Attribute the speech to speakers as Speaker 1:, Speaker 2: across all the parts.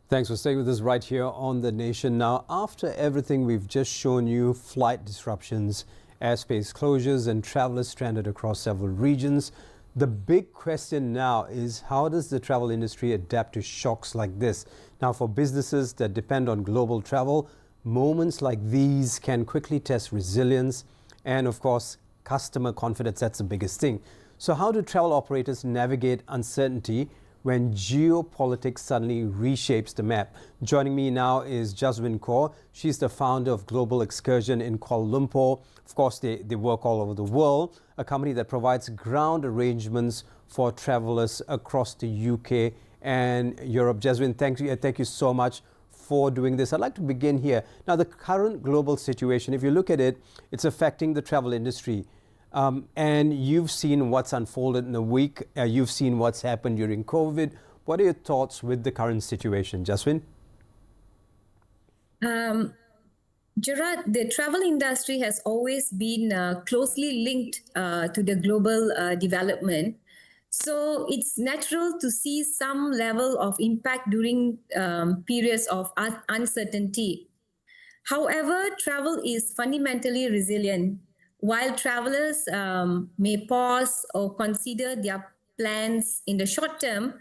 Speaker 1: Thanks for staying with us right here on The Nation. Now, after everything we've just shown you, flight disruptions, airspace closures and travelers stranded across several regions, the big question now is how does the travel industry adapt to shocks like this? Now, for businesses that depend on global travel, moments like these can quickly test resilience and, of course, customer confidence. That's the biggest thing. So how do travel operators navigate uncertainty when geopolitics suddenly reshapes the map? Joining me now is JASWIN KAUR. She's the founder of Global Excursion in Kuala Lumpur. Of course, they work all over the world, a company that provides ground arrangements for travelers across the UK and Europe. JASWIN, thank you so much for doing this. I'd like to begin here. Now, the current global situation, if you look at it, it's affecting the travel industry. And you've seen what's unfolded in a week. You've seen what's happened during COVID. What are your thoughts with the current situation, JASWIN?
Speaker 2: Gerard, the travel industry has always been closely linked to the global development. So it's natural to see some level of impact during periods of uncertainty. However, travel is fundamentally resilient. While travelers may pause or consider their plans in the short term,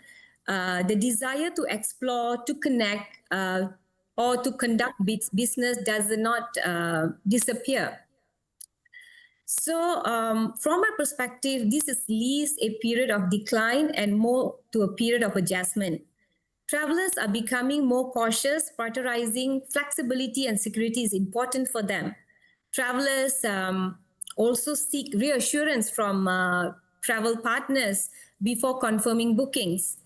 Speaker 2: the desire to explore, to connect, or to conduct business does not disappear. So from my perspective, this is least a period of decline and more to a period of adjustment. Travelers are becoming more cautious, prioritizing flexibility and security is important for them. Travelers also seek reassurance from travel partners before confirming bookings.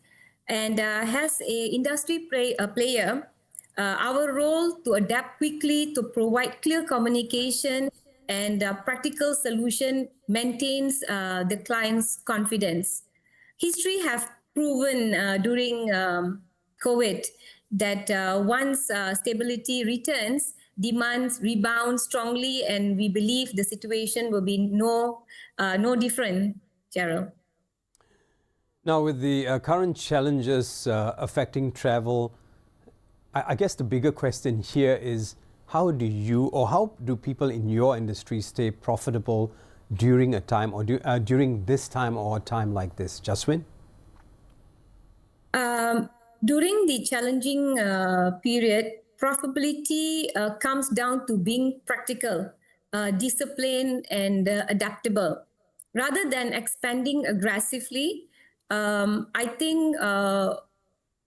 Speaker 2: And as an industry player, our role to adapt quickly, to provide clear communication and practical solution maintains the client's confidence. History have proven during COVID that once stability returns, demands rebound strongly, and we believe the situation will be no different, Gerald.
Speaker 1: Now, with the current challenges affecting travel, I guess the bigger question here is how do people in your industry stay profitable during a time or during this time or a time like this, JASWIN?
Speaker 2: During the challenging period, profitability comes down to being practical, disciplined, and adaptable. Rather than expanding aggressively, I think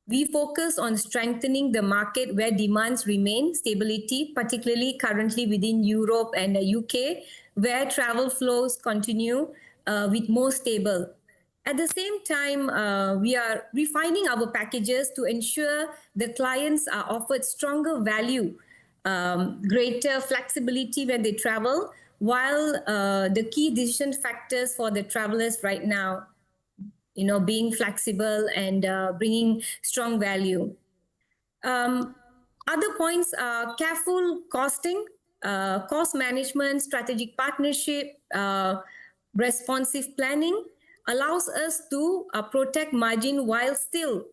Speaker 2: we focus on strengthening the market where demands remain stability, particularly currently within Europe and the UK, where travel flows continue with more stable. At the same time, we are refining our packages to ensure the clients are offered stronger value, greater flexibility when they travel, while the key decision factors for the travelers right now, being flexible and bringing strong value. Other points are careful costing, cost management, strategic partnership, responsive planning, allows us to protect margin while still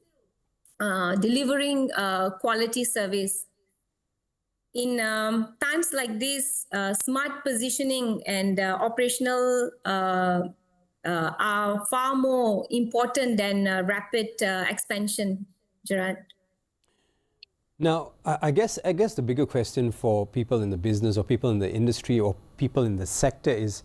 Speaker 2: delivering quality service. In times like this, smart positioning and operational are far more important than rapid expansion, Gerard.
Speaker 1: Now, I guess the bigger question for people in the business or people in the industry or people in the sector is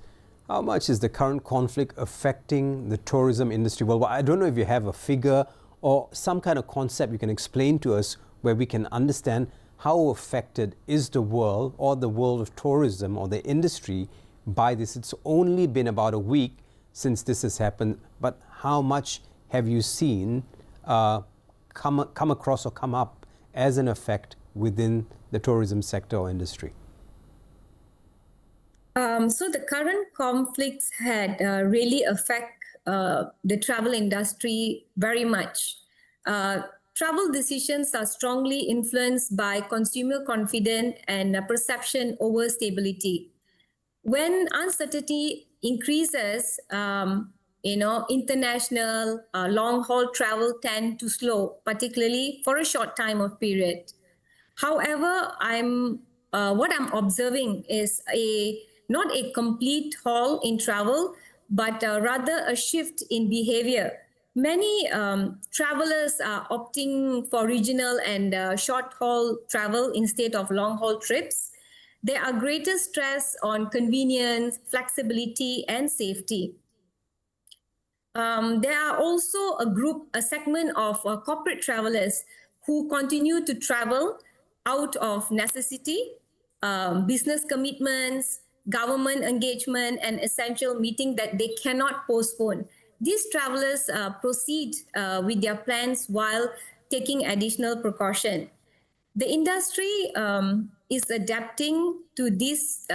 Speaker 1: how much is the current conflict affecting the tourism industry? Well, I don't know if you have a figure or some kind of concept you can explain to us where we can understand how affected is the world or the world of tourism or the industry by this. It's only been about a week since this has happened, but how much have you seen come across or come up as an effect within the tourism sector or industry?
Speaker 2: So the current conflicts had really affect the travel industry very much. Travel decisions are strongly influenced by consumer confidence and perception over stability. When uncertainty increases, international long-haul travel tend to slow, particularly for a short time of period. However, what I'm observing is not a complete halt in travel, but rather a shift in behavior. Many travelers are opting for regional and short-haul travel instead of long-haul trips. There are greater stress on convenience, flexibility, and safety. There are also a segment of corporate travelers who continue to travel out of necessity, business commitments, government engagement, and essential meeting that they cannot postpone. These travelers proceed with their plans while taking additional precaution. The industry is adapting to this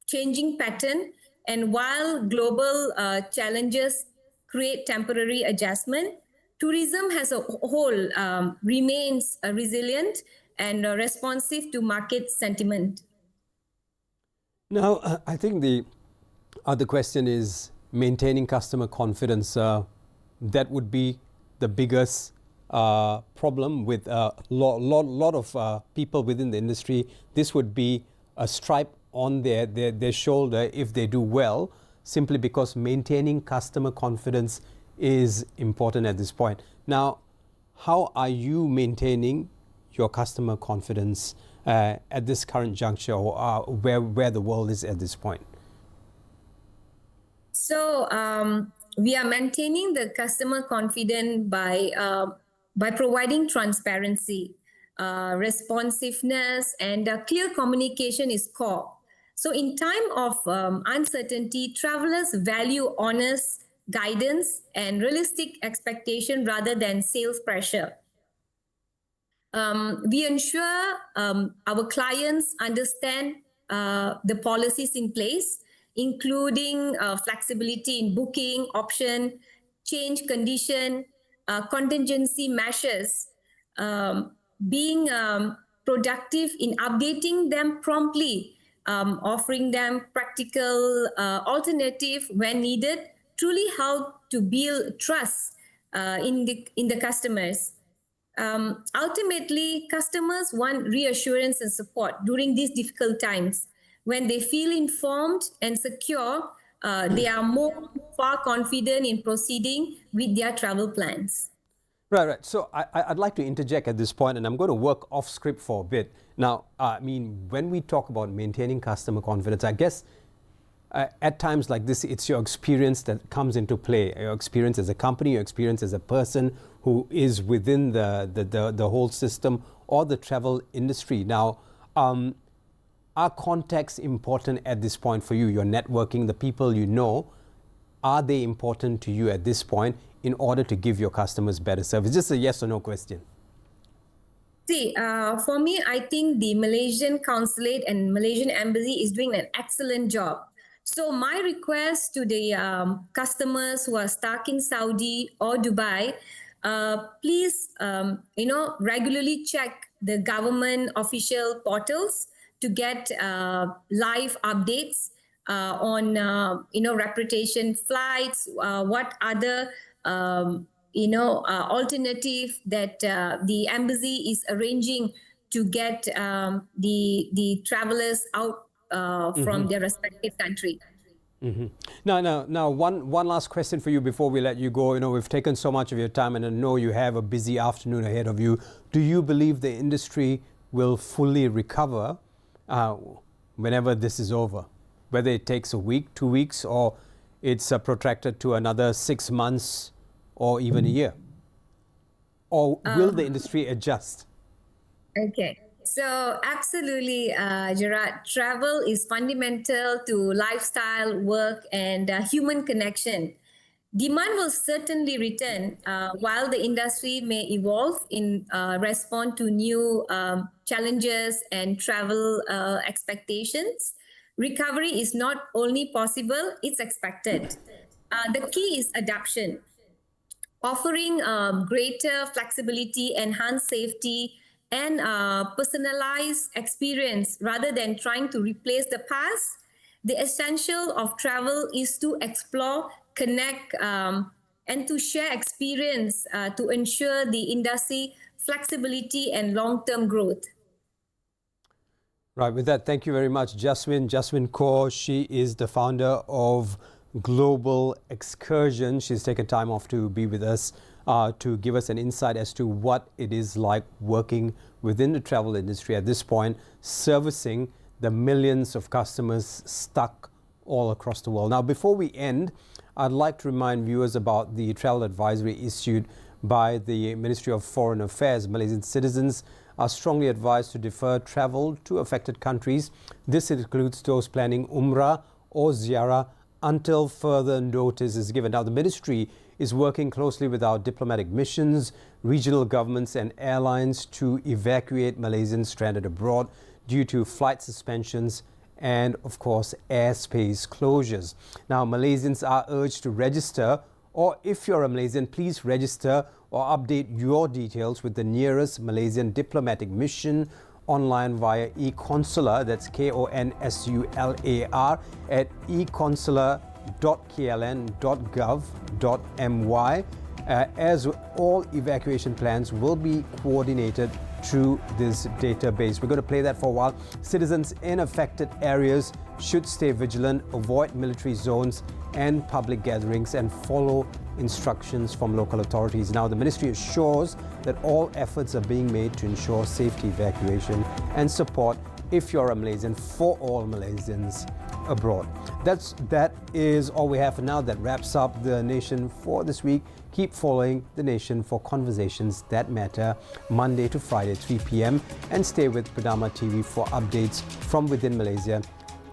Speaker 2: changing pattern, and while global challenges create temporary adjustment, tourism as a whole remains resilient and responsive to market sentiment.
Speaker 1: Now, I think the other question is maintaining customer confidence. That would be the biggest problem with a lot of people within the industry. This would be a stripe on their shoulder if they do well, simply because maintaining customer confidence is important at this point. Now, how are you maintaining your customer confidence at this current juncture, or where the world is at this point?
Speaker 2: So we are maintaining the customer confidence by providing transparency, responsiveness, and clear communication is core. So in time of uncertainty, travelers value honest guidance and realistic expectation rather than sales pressure. We ensure our clients understand the policies in place, including flexibility in booking option, change condition, contingency measures, being productive in updating them promptly, offering them practical alternative when needed, truly help to build trust in the customers. Ultimately, customers want reassurance and support during these difficult times. When they feel informed and secure, they are far confident in proceeding with their travel plans.
Speaker 1: Right. So I'd like to interject at this point, and I'm going to work off script for a bit. Now, I mean, when we talk about maintaining customer confidence, I guess at times like this, it's your experience that comes into play. Your experience as a company, your experience as a person who is within the whole system or the travel industry. Now, are contacts important at this point for you? Your networking, the people you know, are they important to you at this point in order to give your customers better service? Just a yes or no question.
Speaker 2: See, for me, I think the Malaysian consulate and Malaysian embassy is doing an excellent job. So my request to the customers who are stuck in Saudi or Dubai, please, regularly check the government official portals to get live updates on, reputation flights, what other alternative that the embassy is arranging to get the travelers out from their respective country.
Speaker 1: Now, one last question for you before we let you go. We've taken so much of your time, and I know you have a busy afternoon ahead of you. Do you believe the industry will fully recover whenever this is over? Whether it takes a week, 2 weeks, or it's protracted to another 6 months or even a year? Or will the industry adjust?
Speaker 2: Okay. So absolutely, Gerard, travel is fundamental to lifestyle, work, and human connection. Demand will certainly return while the industry may evolve in response to new challenges and travel expectations. Recovery is not only possible, it's expected. The key is adaptation, offering greater flexibility, enhanced safety, and personalized experience rather than trying to replace the past. The essential of travel is to explore, connect, and to share experience to ensure the industry flexibility and long-term growth.
Speaker 1: Right, with that, thank you very much, JASWIN KAUR. She is the founder of Global Excursion. She's taken time off to be with us to give us an insight as to what it is like working within the travel industry at this point, servicing the millions of customers stuck all across the world. Now, before we end, I'd like to remind viewers about the travel advisory issued by the Ministry of Foreign Affairs. Malaysian citizens are strongly advised to defer travel to affected countries. This includes those planning Umrah or Ziarah until further notice is given. Now, the ministry is working closely with our diplomatic missions, regional governments and airlines to evacuate Malaysians stranded abroad due to flight suspensions and, of course, airspace closures. Now, Malaysians are urged to register, or if you're a Malaysian, please register or update your details with the nearest Malaysian diplomatic mission online via eConsular, that's KONSULAR, at econsular.kln.gov.my, as all evacuation plans will be coordinated through this database. We're going to play that for a while. Citizens in affected areas should stay vigilant, avoid military zones and public gatherings, and follow instructions from local authorities. Now, the ministry assures that all efforts are being made to ensure safety evacuation and support if you're a Malaysian for all Malaysians abroad. That is all we have for now. That wraps up The Nation for this week. Keep following The Nation for conversations that matter, Monday to Friday, 3 p.m. and stay with Pradama TV for updates from within Malaysia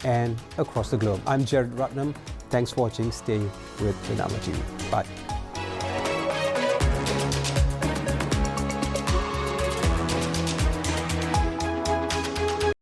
Speaker 1: and across the globe. I'm JERARD. Thanks for watching. Stay with Pradama TV. Bye.